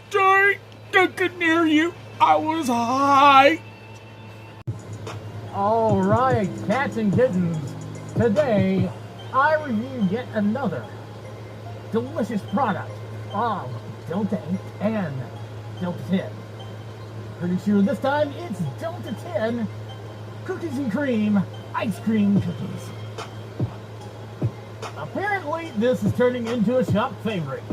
Dang, I could hear you. I was high. Alright, cats and kittens. Today, I review yet another delicious product of Delta 8 and Delta 10. Pretty sure this time it's Delta 10 cookies and cream ice cream cookies. Apparently, this is turning into a shop favorite.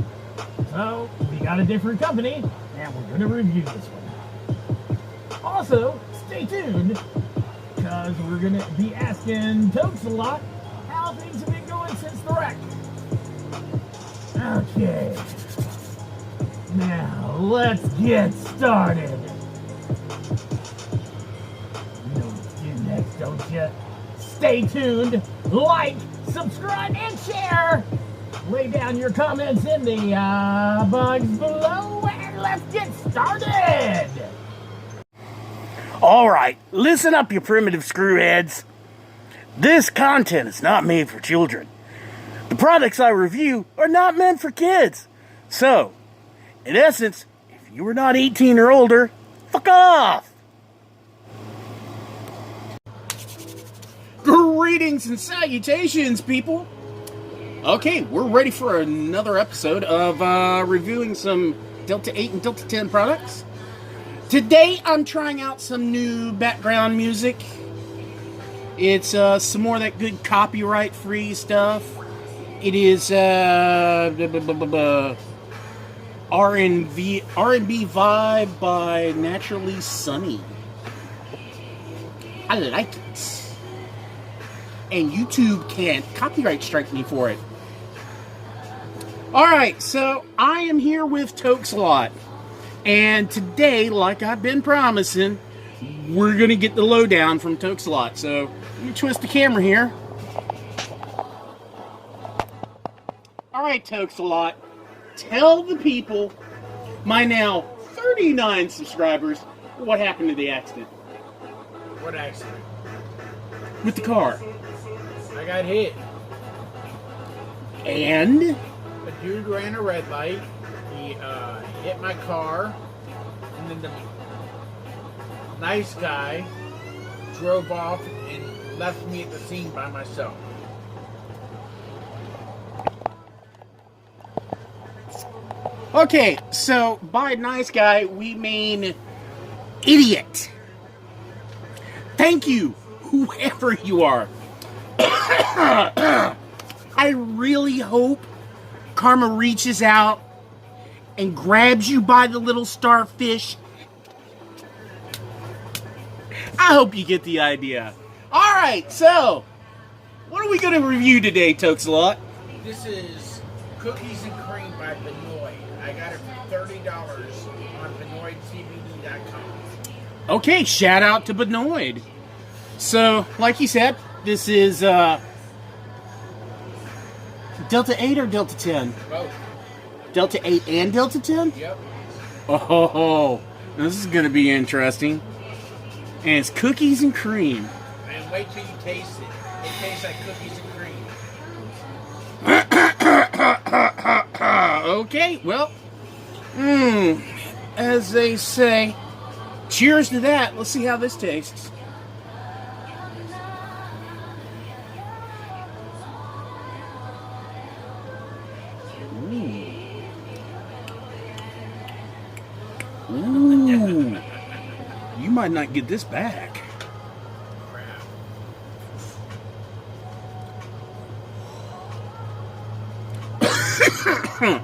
So, we got a different company, and we're going to review this one. Also, stay tuned, because we're going to be asking Tokes a lot how things have been going since the wreck. Okay. Now, let's get started. You know what to do next, don't you? Stay tuned, like, subscribe, and share. Lay down your comments in the box below, and let's get started. Alright, listen up, you primitive screwheads. This content is not made for children. The products I review are not meant for kids. So, in essence, if you are not 18 or older, fuck off! Greetings and salutations, people! Okay, we're ready for another episode of reviewing some Delta 8 and Delta 10 products. Today, I'm trying out some new background music. It's some more of that good copyright-free stuff. It is R&B vibe by Naturally Sunny. I like it. And YouTube can't copyright strike me for it. Alright, so I am here with Tokes a lot. And today, like I've been promising, we're going to get the lowdown from Tokes a lot. So, let me twist the camera here. Alright, Tokes a lot. Tell the people, my now 39 subscribers, what happened to the accident. What accident? With the car. I got hit. And? A dude ran a red light. He hit my car, and then the nice guy drove off and left me at the scene by myself. Okay, so by nice guy, we mean idiot. Thank you, whoever you are. I really hope karma reaches out and grabs you by the little starfish. I hope you get the idea. Alright, so, what are we going to review today, Tokes a lot? This is Cookies and Cream by Benoit. I got it for $30 on BenoitCBD.com. Okay, shout out to Benoit. So, like you said, this is Delta 8 or Delta 10? Both. Delta 8 and Delta 10? Yep. Oh, this is going to be interesting. And it's cookies and cream. And wait till you taste it. It tastes like cookies and cream. Okay, well, as they say, cheers to that. Let's see how this tastes. Ooh. You might not get this back. I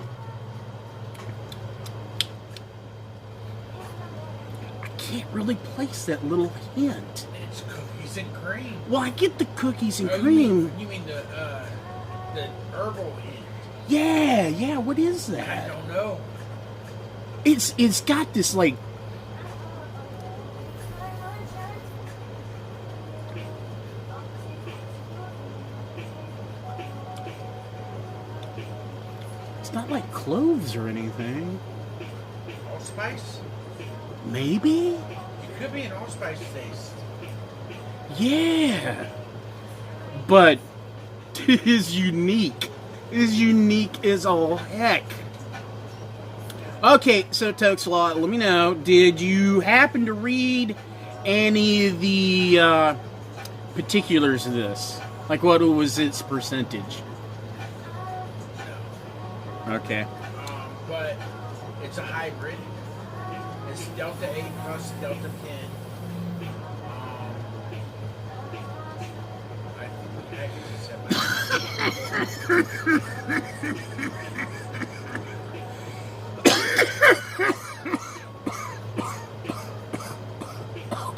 can't really place that little hint. It's cookies and cream. Well, I get the cookies and Oh, cream. You mean the herbal hint? Yeah, what is I that? don't know. It's got this like it's not like cloves or anything. Allspice? Maybe? It could be an allspice taste. Yeah. But it is unique. It is unique as all heck. Okay, so Toxlot, let me know. Did you happen to read any of the particulars of this? Like, what was its percentage? Okay. But it's a hybrid. It's Delta 8 plus Delta 10. I think the accuracy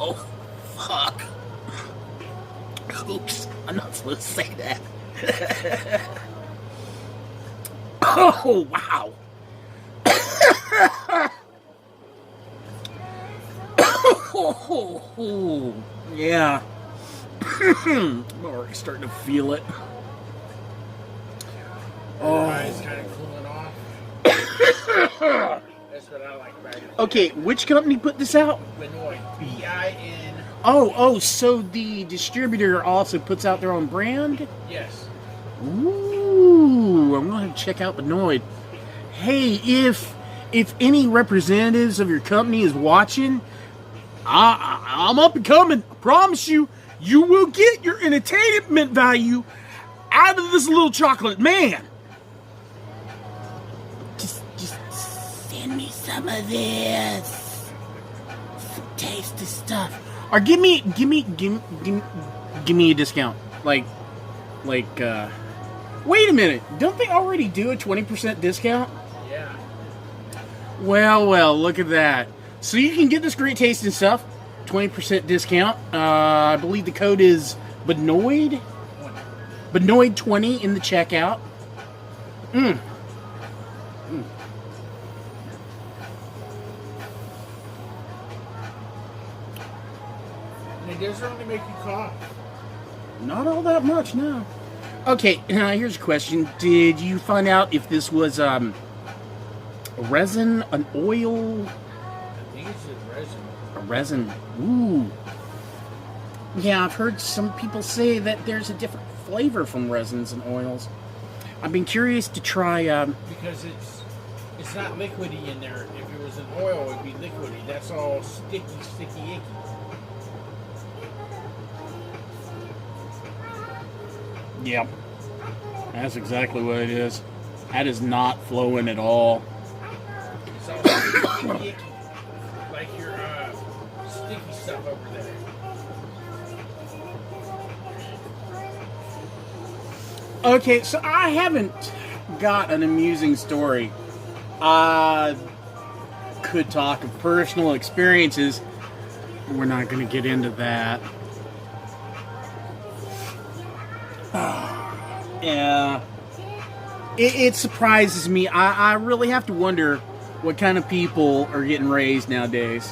Oh, fuck. Oops, I'm not supposed to say that. Oh, wow. Oh, yeah. I'm already starting to feel it. Oh, eyes kind of cooling off. That's what I like about it. Okay, which company put this out? Benoit. B-I-N. Oh, so the distributor also puts out their own brand? Yes. Ooh, I'm gonna have to check out Benoit. Hey, if any representatives of your company is watching, I'm up and coming. I promise you, you will get your entertainment value out of this little chocolate man. Just send me some of this. Some tasty stuff. Or give me a discount. Like, wait a minute. Don't they already do a 20% discount? Yeah. Well, look at that. So you can get this great tasting stuff, 20% discount. I believe the code is Benoit. Benoit 20 in the checkout. I mean, it doesn't only make you cough. Not all that much, no. Okay, here's a question. Did you find out if this was a resin, an oil? I think it's a resin. A resin. Ooh. Yeah, I've heard some people say that there's a different flavor from resins and oils. I've been curious to try. Because it's not liquidy in there. If it was an oil, it'd be liquidy. That's all sticky, icky. Yeah, that's exactly what it is. That is not flowing at all. It's all sticky, icky. Like your sticky stuff over there. Okay, so I haven't got an amusing story. I could talk of personal experiences. We're not going to get into that. Yeah. It surprises me. I really have to wonder what kind of people are getting raised nowadays.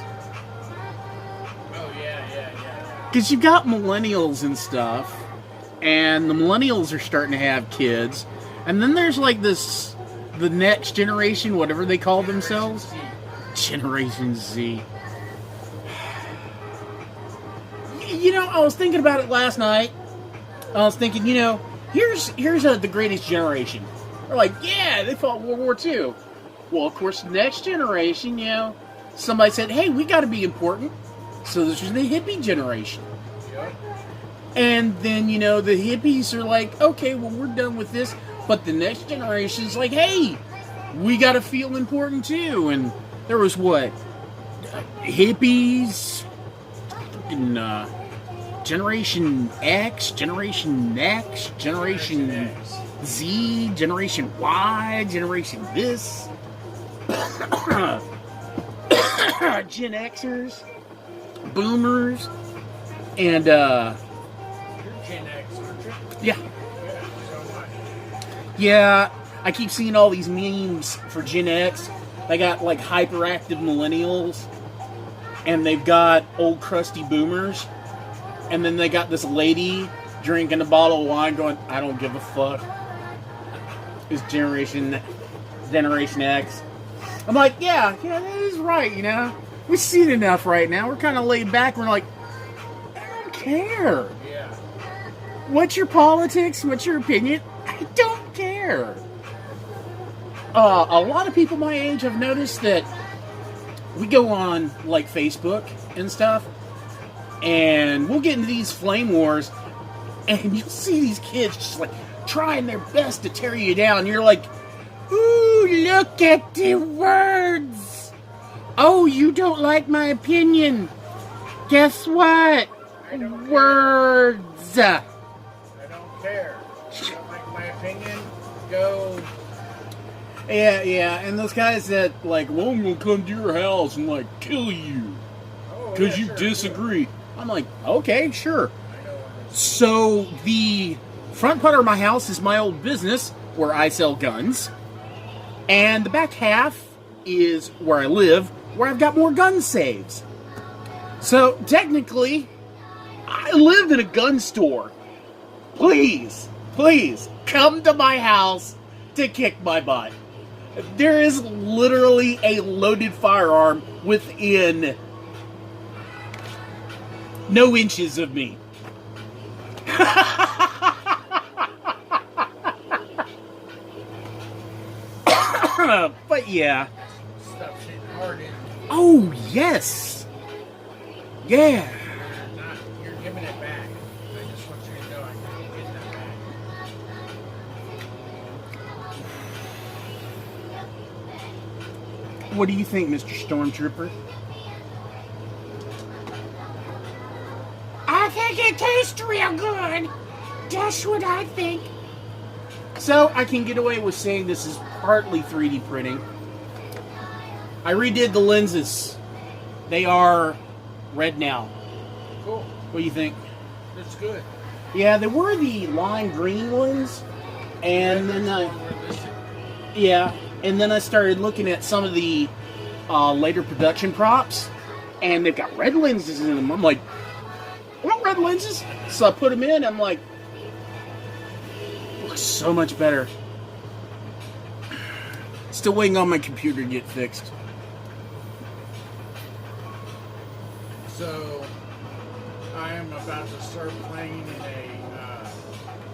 Oh, yeah. Because you've got millennials and stuff, and the millennials are starting to have kids, and then there's like the next generation, whatever they call themselves. Generation Z. You know, I was thinking about it last night. I was thinking, here's the greatest generation. They're like, yeah, they fought World War II. Well, of course, the next generation, somebody said, hey, we got to be important. So this was the hippie generation. Yep. And then, the hippies are like, okay, well, we're done with this. But the next generation's like, hey, we got to feel important too. And there was what? Hippies, freaking, Generation X, Generation Next, Generation Z, Generation Y, Generation this, Gen Xers, Boomers, and You're Gen X, aren't you? yeah, Yeah, so much. yeah. I keep seeing all these memes for Gen X. They got like hyperactive millennials, and they've got old crusty Boomers. And then they got this lady drinking a bottle of wine going, I don't give a fuck. It's Generation X. I'm like, yeah, that is right, We see it enough right now. We're kind of laid back. We're like, I don't care. Yeah. What's your politics? What's your opinion? I don't care. a lot of people my age have noticed that we go on like Facebook and stuff, and we'll get into these flame wars, and you'll see these kids just like trying their best to tear you down. You're like, ooh, look at the words. Oh, you don't like my opinion. Guess what? Words. I don't care. You don't like my opinion? Go. Yeah, and those guys that like, well, I'm gonna come to your house and like kill you because you disagree. I'm like, okay, sure. So the front part of my house is my old business where I sell guns, and the back half is where I live, where I've got more gun saves. So technically, I live in a gun store. Please, come to my house to kick my butt. There is literally a loaded firearm within no inches of me. But yeah. Stuff's hitting hard in. Oh, yes. Yeah. You're giving it back. I just want you to know I'm getting that back. What do you think, Mr. Stormtrooper? I think it tastes real good. That's what I think. So, I can get away with saying this is partly 3D printing. I redid the lenses. They are red now. Cool. What do you think? That's good. Yeah, they were the lime green ones. And then and then I started looking at some of the later production props, and they've got red lenses in them. I'm like, what red lenses? So I put them in, I'm like, looks so much better. Still waiting on my computer to get fixed. So, I am about to start playing in a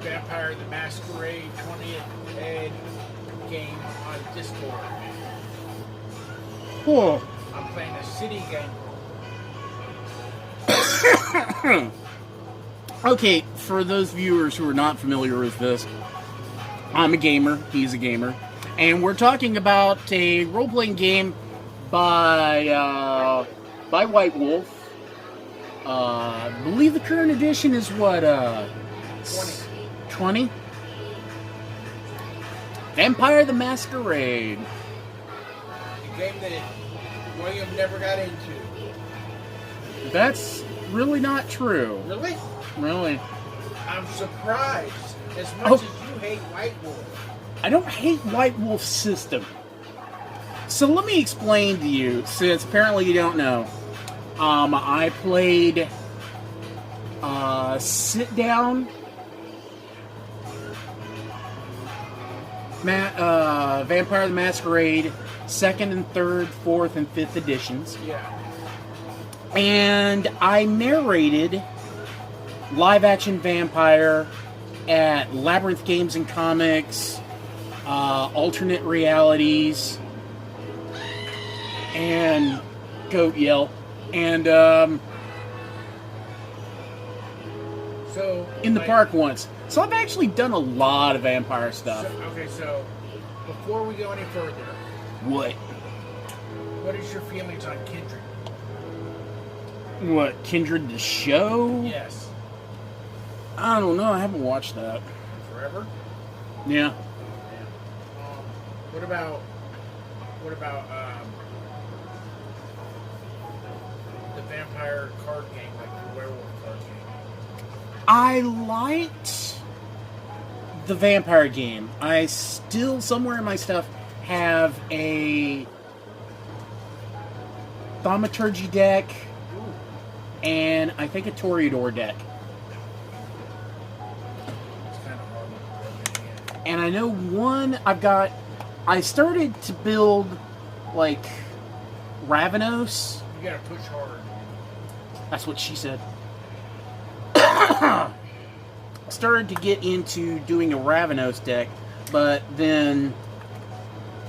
Vampire the Masquerade 20th Ed game on Discord. Cool. I'm playing a city game. Okay, for those viewers who are not familiar with this, I'm a gamer, he's a gamer, and we're talking about a role-playing game by White Wolf. I believe the current edition is what, 20? Vampire the Masquerade. The game that William never got into. That's really not true. Really? Really. I'm surprised. As much as you hate White Wolf. I don't hate White Wolf's system. So let me explain to you, since apparently you don't know. I played Sit Down, Vampire the Masquerade, 2nd and 3rd, 4th and 5th editions. Yeah. And I narrated live action Vampire at Labyrinth Games and Comics, Alternate Realities, and Goat Yell. And so in the park once. So I've actually done a lot of vampire stuff. So before we go any further, what is your feelings on Kindred? What, Kindred the show? Yes. I don't know, I haven't watched that. Forever? Yeah. What about the vampire card game, like the werewolf card game? I liked the vampire game. I still, somewhere in my stuff, have a Thaumaturgy deck, and I think a Toreador deck. It's kind of hard. And I know one, I started to build, like, Ravenos. You gotta push hard. That's what she said. Started to get into doing a Ravenos deck, but then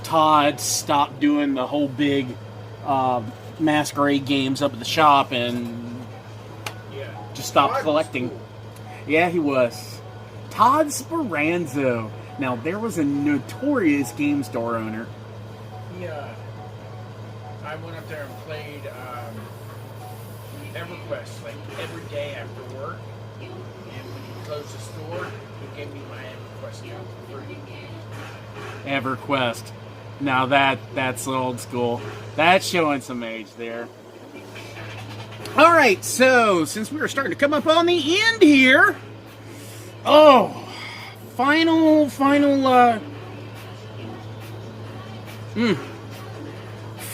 Todd stopped doing the whole big Masquerade games up at the shop and Yeah. just stopped Todd was collecting. cool. Yeah, he was. Todd Speranzo. Now, there was a notorious game store owner. I went up there and played EverQuest like every day after work. And when he closed the store, he gave me my EverQuest account for free. EverQuest. Now that's old school. That's showing some age there. All right, so since we were starting to come up on the end here,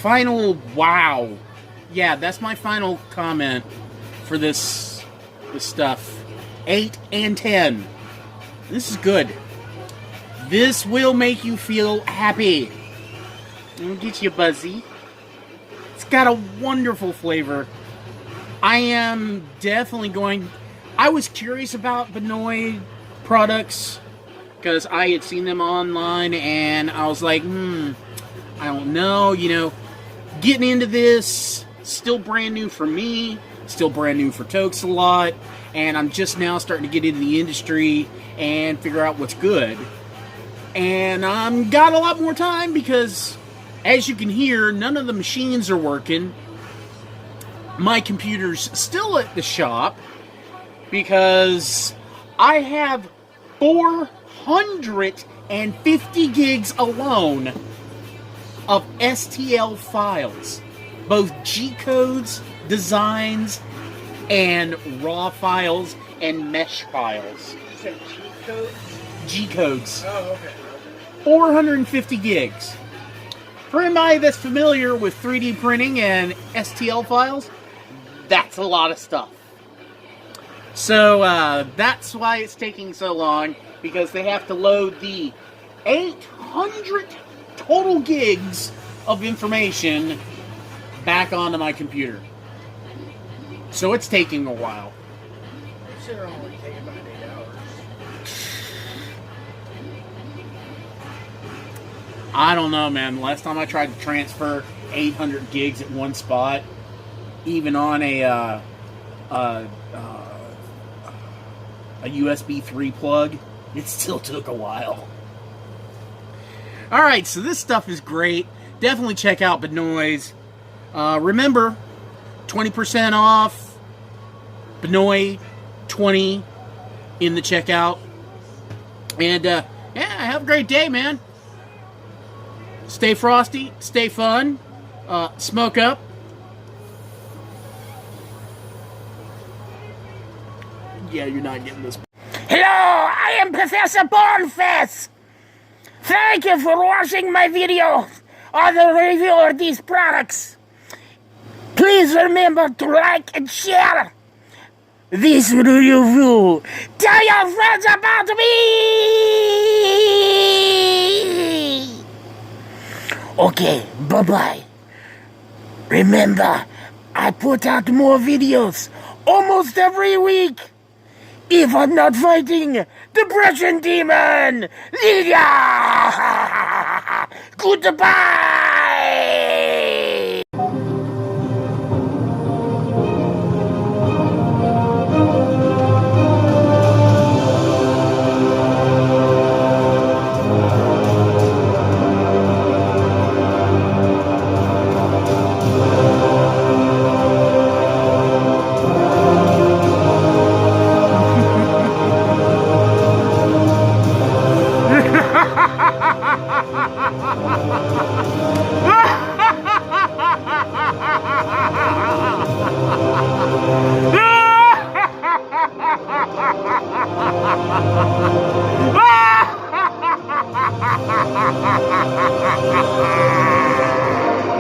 final wow. Yeah, that's my final comment for this stuff. 8 and 10. This is good. This will make you feel happy. It'll get you buzzy. It's got a wonderful flavor. I am definitely going... I was curious about Benoit products because I had seen them online and I was like, I don't know, getting into this, still brand new for me, still brand new for Tokes a lot, and I'm just now starting to get into the industry and figure out what's good. And I'm got a lot more time because, as you can hear, none of the machines are working. My computer's still at the shop because I have 450 gigs alone of STL files, both G-codes, designs, and raw files and mesh files. You said cheat codes? G-codes. Oh, okay. 450 gigs. For anybody that's familiar with 3D printing and STL files, that's a lot of stuff. So that's why it's taking so long, because they have to load the 800 total gigs of information back onto my computer. So it's taking a while. It should only take about 8 hours. I don't know, man. Last time I tried to transfer 800 gigs at one spot, even on a USB 3 plug, it still took a while. Alright, so this stuff is great. Definitely check out Benoit's. Remember, 20% off Benoit 20 in the checkout. And, yeah, have a great day, man. Stay frosty, stay fun, smoke up. Yeah, you're not getting this. Hello, I am Professor Bonefest. Thank you for watching my video on the review of these products. Please remember to like and share this review. Tell your friends about me. Okay, bye-bye. Remember, I put out more videos almost every week. If I'm not fighting Depression Demon! Goodbye! Ha ha ha ha!